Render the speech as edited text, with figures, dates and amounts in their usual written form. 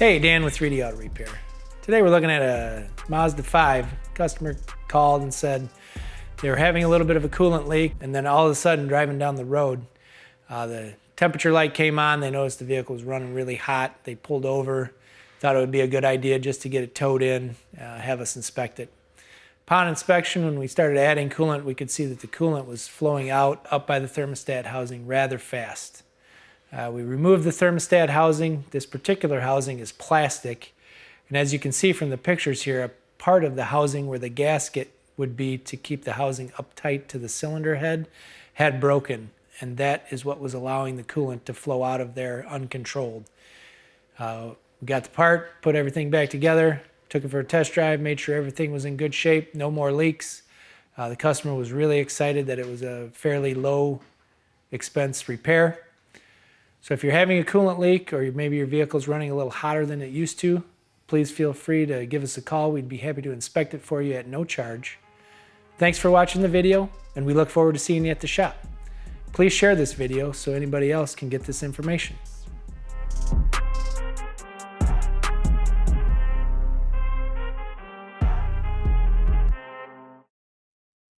Hey, Dan with 3D Auto Repair. Today we're looking at a Mazda 5. Customer called and said they were having a little bit of a coolant leak, and then all of a sudden driving down the road, the temperature light came on. They noticed the vehicle was running really hot. They pulled over, thought it would be a good idea just to get it towed in, have us inspect it. Upon inspection, when we started adding coolant, we could see that the coolant was flowing out up by the thermostat housing rather fast. We removed the thermostat housing. This particular housing is plastic, and as you can see from the pictures here, a part of the housing where the gasket would be to keep the housing uptight to the cylinder head had broken, and that is what was allowing the coolant to flow out of there uncontrolled. We got the part, put everything back together, took it for a test drive, made sure everything was in good shape, no more leaks. The customer was really excited that it was a fairly low expense repair. So if you're having a coolant leak, or maybe your vehicle's running a little hotter than it used to, please feel free to give us a call. We'd be happy to inspect it for you at no charge. Thanks for watching the video, and we look forward to seeing you at the shop. Please share this video so anybody else can get this information.